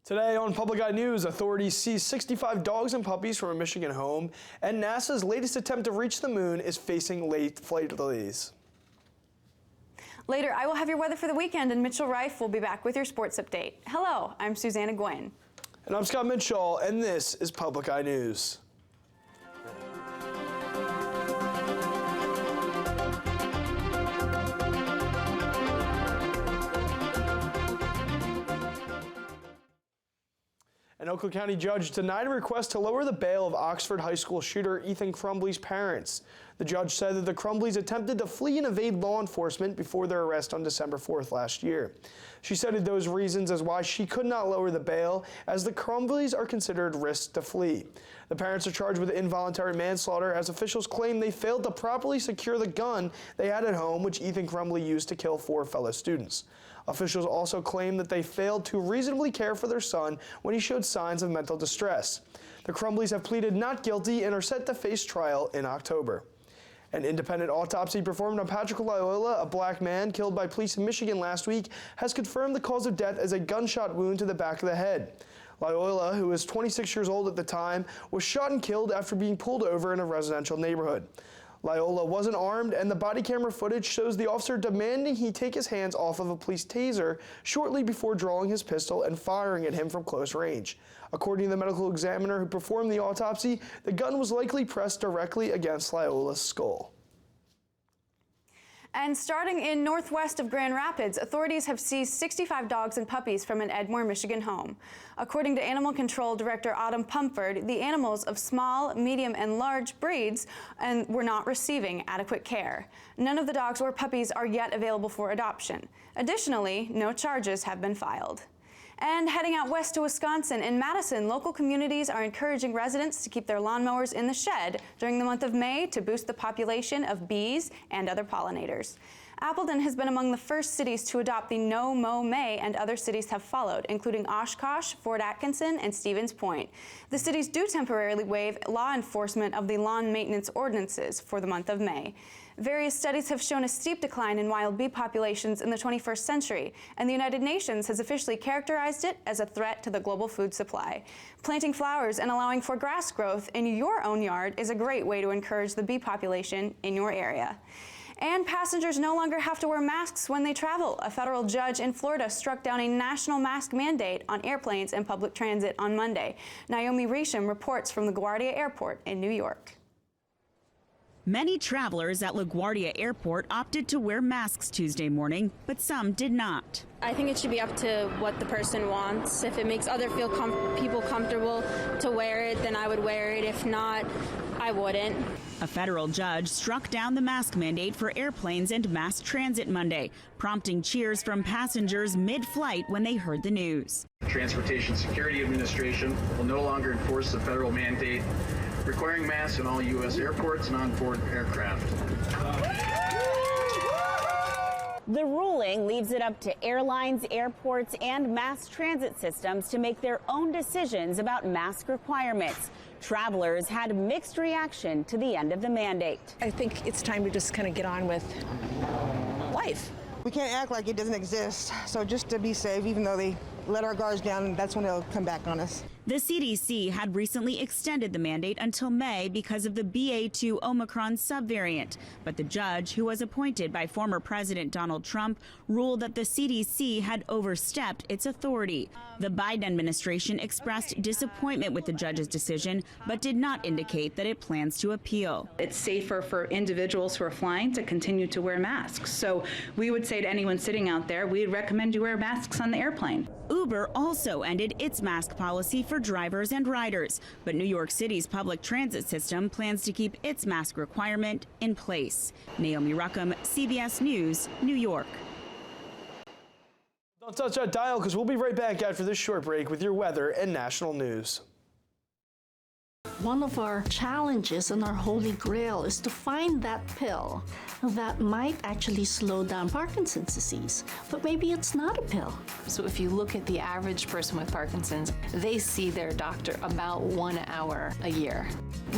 Today on Public Eye News, authorities seize 65 dogs and puppies from a Michigan home, and NASA's latest attempt to reach the moon is facing late flight delays. Later, I will have your weather for the weekend, and Mitchell Reif will be back with your sports update. Hello, I'm Susanna Gwynn. And I'm Scott Mitchell, and this is Public Eye News. An Oakland County judge denied a request to lower the bail of Oxford High School shooter Ethan Crumbley's parents. The judge said that the Crumbleys attempted to flee and evade law enforcement before their arrest on December 4th last year. She cited those reasons as why she could not lower the bail, as the Crumbleys are considered risks to flee. The parents are charged with involuntary manslaughter, as officials claim they failed to properly secure the gun they had at home, which Ethan Crumbley used to kill 4 fellow students. Officials also claim that they failed to reasonably care for their son when he showed signs of mental distress. The Crumbleys have pleaded not guilty and are set to face trial in October. An independent autopsy performed on Patrick Loyola, a black man killed by police in Michigan last week, has confirmed the cause of death as a gunshot wound to the back of the head. Loyola, who was 26 years old at the time, was shot and killed after being pulled over in a residential neighborhood. Loyola wasn't armed, and the body camera footage shows the officer demanding he take his hands off of a police taser shortly before drawing his pistol and firing at him from close range. According to the medical examiner who performed the autopsy, the gun was likely pressed directly against Loyola's skull. And starting in northwest of Grand Rapids, authorities have seized 65 dogs and puppies from an Edmore, Michigan home. According to Animal Control Director Autumn Pumford, the animals of small, medium, and large breeds were not receiving adequate care. None of the dogs or puppies are yet available for adoption. Additionally, no charges have been filed. And heading out west to Wisconsin, in Madison, local communities are encouraging residents to keep their lawnmowers in the shed during the month of May to boost the population of bees and other pollinators. Appleton has been among the first cities to adopt the No Mow May, and other cities have followed, including Oshkosh, Fort Atkinson, and Stevens Point. The cities do temporarily waive law enforcement of the lawn maintenance ordinances for the month of May. Various studies have shown a steep decline in wild bee populations in the 21st century, and the United Nations has officially characterized it as a threat to the global food supply. Planting flowers and allowing for grass growth in your own yard is a great way to encourage the bee population in your area. And passengers no longer have to wear masks when they travel. A federal judge in Florida struck down a national mask mandate on airplanes and public transit on Monday. Naomi Resham reports from LaGuardia Airport in New York. Many travelers at LaGuardia Airport opted to wear masks Tuesday morning, but some did not. I think it should be up to what the person wants. If it makes other people comfortable to wear it, then I would wear it. If not, I wouldn't. A federal judge struck down the mask mandate for airplanes and mass transit Monday, prompting cheers from passengers mid-flight when they heard the news. Transportation Security Administration will no longer enforce the federal mandate requiring masks in all U.S. airports and on-board aircraft. The ruling leaves it up to airlines, airports, and mass transit systems to make their own decisions about mask requirements. Travelers had mixed reaction to the end of the mandate. I think it's time to just kind of get on with life. We can't act like it doesn't exist. So just to be safe, even though they let our guards down, that's when they'll come back on us. The CDC had recently extended the mandate until May because of the BA.2 Omicron subvariant. But the judge, who was appointed by former President Donald Trump, ruled that the CDC had overstepped its authority. The Biden administration expressed disappointment with the judge's decision, but did not indicate that it plans to appeal. It's safer for individuals who are flying to continue to wear masks. So we would say to anyone sitting out there, we'd recommend you wear masks on the airplane. Uber also ended its mask policy for drivers and riders, but New York City's public transit system plans to keep its mask requirement in place. Naomi Ruckham, CBS News, New York. Don't touch that dial, because we'll be right back after this short break with your weather and national news. One of our challenges and our holy grail is to find that pill that might actually slow down Parkinson's disease, but maybe it's not a pill. So if you look at the average person with Parkinson's, they see their doctor about 1 hour a year.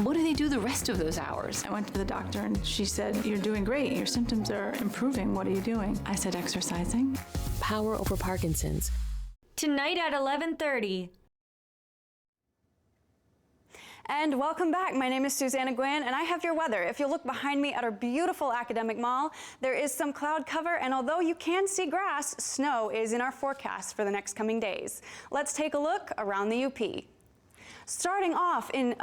What do they do the rest of those hours? I went to the doctor and she said, "You're doing great. Your symptoms are improving. What are you doing?" I said, "Exercising." Power over Parkinson's. Tonight at 11:30. And welcome back. My name is Susanna Guan, and I have your weather. If you look behind me at our beautiful Academic Mall, there is some cloud cover, and although you can see grass, snow is in our forecast for the next coming days. Let's take a look around the UP. Starting off in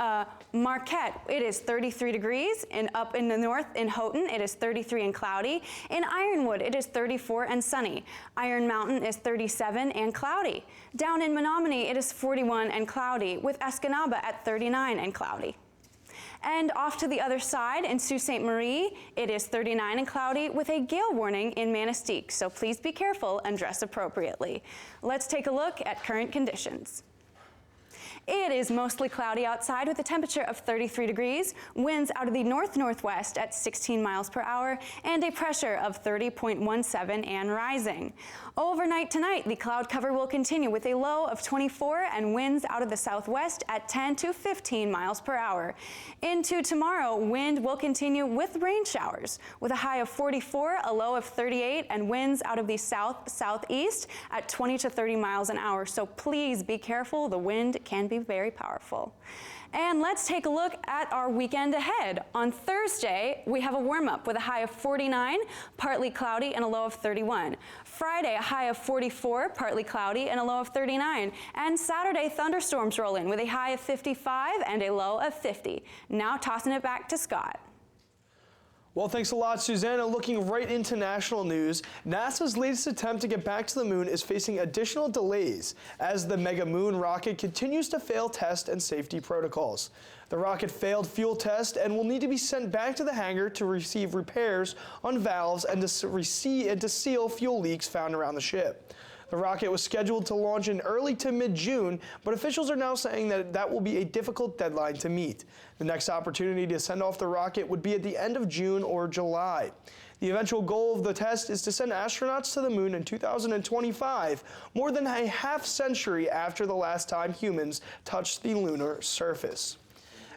Marquette, it is 33 degrees. Up in the north in Houghton, it is 33 and cloudy. In Ironwood, it is 34 and sunny. Iron Mountain is 37 and cloudy. Down in Menominee, it is 41 and cloudy, with Escanaba at 39 and cloudy. And off to the other side, in Sault Ste. Marie, it is 39 and cloudy with a gale warning in Manistique, so please be careful and dress appropriately. Let's take a look at current conditions. It is mostly cloudy outside with a temperature of 33 degrees, winds out of the north-northwest at 16 miles per hour, and a pressure of 30.17 and rising. Overnight tonight, the cloud cover will continue with a low of 24 and winds out of the southwest at 10 to 15 miles per hour. Into tomorrow, wind will continue with rain showers with a high of 44, a low of 38, and winds out of the south-southeast at 20 to 30 miles an hour. So please be careful. The wind can be very powerful. And let's take a look at our weekend ahead. On Thursday, we have a warm-up with a high of 49, partly cloudy, and a low of 31. Friday, a high of 44, partly cloudy, and a low of 39. And Saturday, thunderstorms roll in with a high of 55 and a low of 50. Now tossing it back to Scott. Well, thanks a lot, Susanna. Looking right into national news, NASA's latest attempt to get back to the moon is facing additional delays as the Mega Moon rocket continues to fail test and safety protocols. The rocket failed fuel test and will need to be sent back to the hangar to receive repairs on valves and to seal fuel leaks found around the ship. The rocket was scheduled to launch in early to mid-June, but officials are now saying that will be a difficult deadline to meet. The next opportunity to send off the rocket would be at the end of June or July. The eventual goal of the test is to send astronauts to the moon in 2025, more than a half-century after the last time humans touched the lunar surface.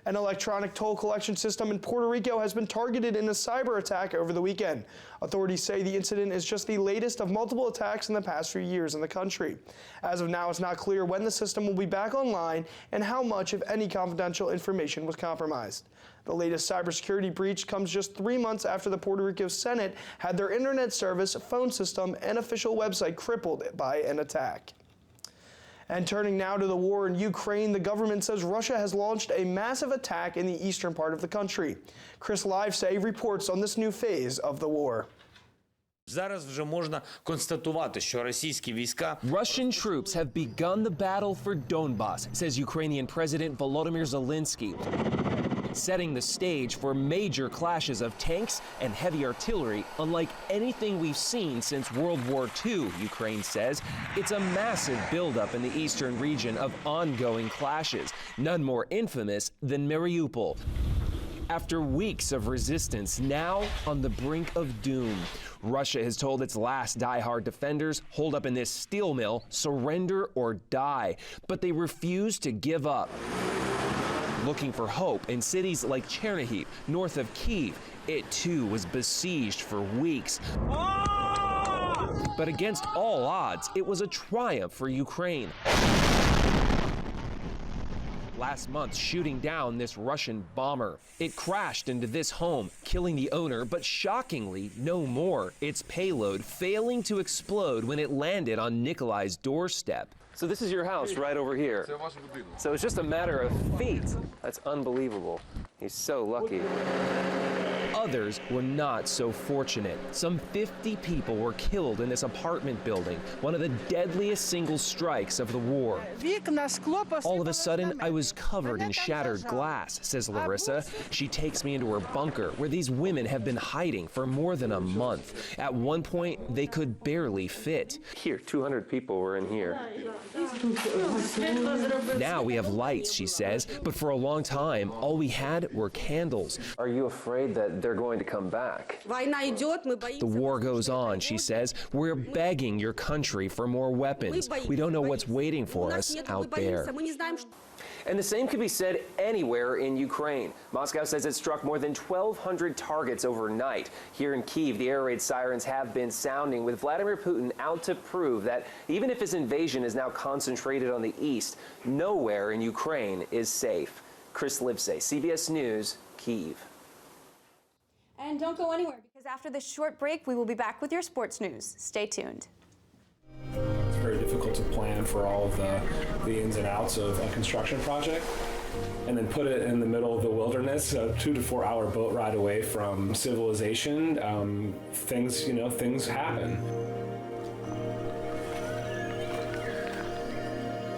An electronic toll collection system in Puerto Rico has been targeted in a cyber attack over the weekend. Authorities say the incident is just the latest of multiple attacks in the past few years in the country. As of now, it's not clear when the system will be back online and how much, if any, confidential information was compromised. The latest cybersecurity breach comes just 3 months after the Puerto Rico Senate had their internet service, phone system, and official website crippled by an attack. And turning now to the war in Ukraine, the government says Russia has launched a massive attack in the eastern part of the country. Chris Livesay reports on this new phase of the war. Зараз вже можна констатувати, що російські війська Russian troops have begun the battle for Donbas, says Ukrainian President Volodymyr Zelensky, setting the stage for major clashes of tanks and heavy artillery unlike anything we've seen since World War II, Ukraine says. It's a massive buildup in the eastern region of ongoing clashes, none more infamous than Mariupol. After weeks of resistance, now on the brink of doom. Russia has told its last die-hard defenders, holed up in this steel mill, surrender or die. But they refuse to give up. Looking for hope in cities like Chernihiv, north of Kyiv, it too was besieged for weeks. But against all odds, it was a triumph for Ukraine. Last month, shooting down this Russian bomber. It crashed into this home, killing the owner, but shockingly, no more. Its payload failing to explode when it landed on Nikolai's doorstep. So this is your house right over here. So it's just a matter of feet. That's unbelievable. He's so lucky. Others were not so fortunate. Some 50 people were killed in this apartment building, one of the deadliest single strikes of the war. All of a sudden, I was covered in shattered glass, says Larissa. She takes me into her bunker, where these women have been hiding for more than a month. At one point, they could barely fit. Here, 200 people were in here. Now we have lights, she says, but for a long time, all we had were candles. Are you afraid that they're they're going to come back. The war goes on, she says. We're begging your country for more weapons. We don't know what's waiting for us out there. And the same could be said anywhere in Ukraine. Moscow says it struck more than 1,200 targets overnight. Here in Kyiv, the air raid sirens have been sounding, with Vladimir Putin out to prove that even if his invasion is now concentrated on the east, nowhere in Ukraine is safe. Chris Livesay, CBS News, Kyiv. And don't go anywhere, because after this short break, we will be back with your sports news. Stay tuned. It's very difficult to plan for all of the ins and outs of a construction project, and then put it in the middle of the wilderness, a 2 to 4 hour boat ride away from civilization. Things happen.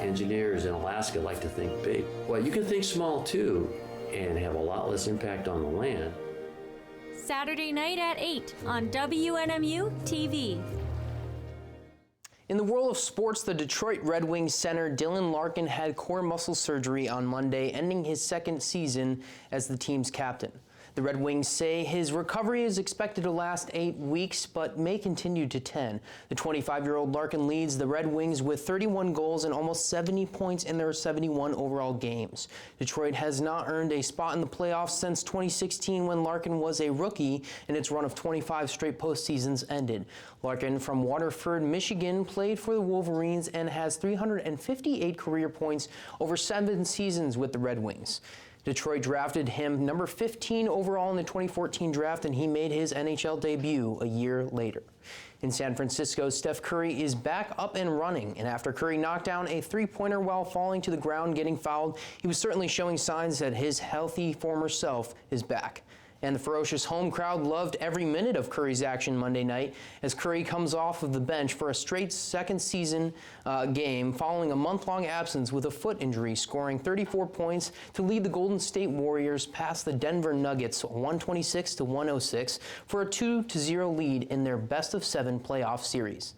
Engineers in Alaska like to think big. Well, you can think small too, and have a lot less impact on the land. Saturday night at 8 on WNMU-TV. In the world of sports, the Detroit Red Wings center Dylan Larkin had core muscle surgery on Monday, ending his second season as the team's captain. The Red Wings say his recovery is expected to last 8 weeks, but may continue to 10. The 25-year-old Larkin leads the Red Wings with 31 goals and almost 70 points in their 71 overall games. Detroit has not earned a spot in the playoffs since 2016, when Larkin was a rookie and its run of 25 straight postseasons ended. Larkin from Waterford, Michigan, played for the Wolverines and has 358 career points over 7 seasons with the Red Wings. Detroit drafted him number 15 overall in the 2014 draft, and he made his NHL debut a year later. In San Francisco, Steph Curry is back up and running, and after Curry knocked down a three-pointer while falling to the ground getting fouled, he was certainly showing signs that his healthy former self is back. And the ferocious home crowd loved every minute of Curry's action Monday night as Curry comes off of the bench for a straight second season game following a month-long absence with a foot injury, scoring 34 points to lead the Golden State Warriors past the Denver Nuggets 126-106 for a 2-0 lead in their best-of-7 playoff series.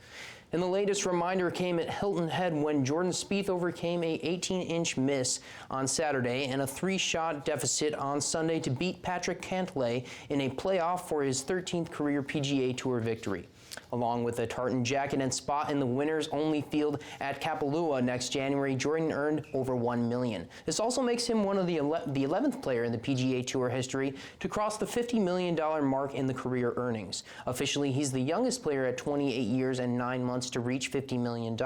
And the latest reminder came at Hilton Head when Jordan Spieth overcame a 18-inch miss on Saturday and a 3-shot deficit on Sunday to beat Patrick Cantlay in a playoff for his 13th career PGA Tour victory. Along with a tartan jacket and spot in the winners-only field at Kapalua next January, Jordan earned over $1 million. This also makes him one of the 11th player in the PGA Tour history to cross the $50 million mark in the career earnings. Officially, he's the youngest player at 28 years and 9 months to reach $50 million.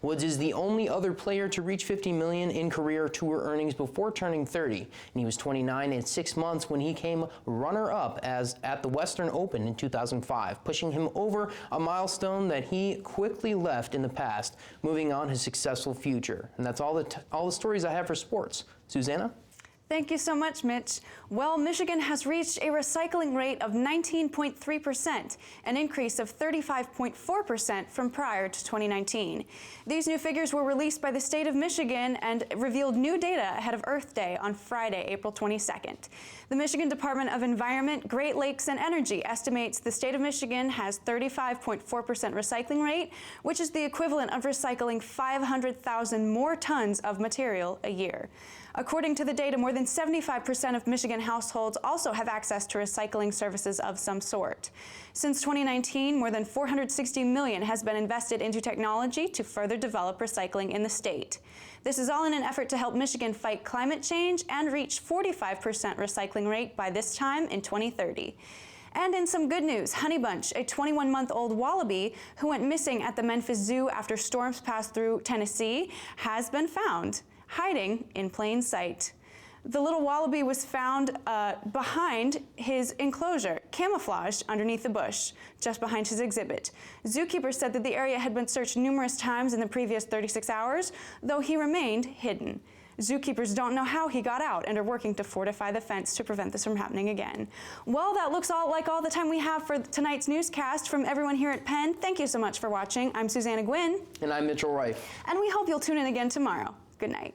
Woods is the only other player to reach $50 million in career tour earnings before turning 30, and he was 29 and 6 months when he came runner-up at the Western Open in 2005, pushing him over a milestone that he quickly left in the past, moving on his successful future. And that's all the stories I have for sports. Susanna? Thank you so much, Mitch. Well, Michigan has reached a recycling rate of 19.3%, an increase of 35.4% from prior to 2019. These new figures were released by the state of Michigan and revealed new data ahead of Earth Day on Friday, April 22nd. The Michigan Department of Environment, Great Lakes, and Energy estimates the state of Michigan has 35.4% recycling rate, which is the equivalent of recycling 500,000 more tons of material a year. According to the data, more than 75% of Michigan households also have access to recycling services of some sort. Since 2019, more than $460 million has been invested into technology to further develop recycling in the state. This is all in an effort to help Michigan fight climate change and reach 45% recycling rate by this time in 2030. And in some good news, Honey Bunch, a 21-month-old wallaby who went missing at the Memphis Zoo after storms passed through Tennessee, has been found, hiding in plain sight. The little wallaby was found behind his enclosure, camouflaged underneath the bush, just behind his exhibit. Zookeepers said that the area had been searched numerous times in the previous 36 hours, though he remained hidden. Zookeepers don't know how he got out and are working to fortify the fence to prevent this from happening again. Well, that looks like all the time we have for tonight's newscast. From everyone here at Penn, thank you so much for watching. I'm Susanna Gwynn. And I'm Mitchell Reif. And we hope you'll tune in again tomorrow. Good night.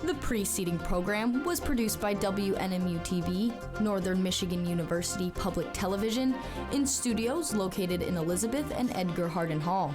The preceding program was produced by WNMU-TV, Northern Michigan University Public Television, in studios located in Elizabeth and Edgar Hardin Hall.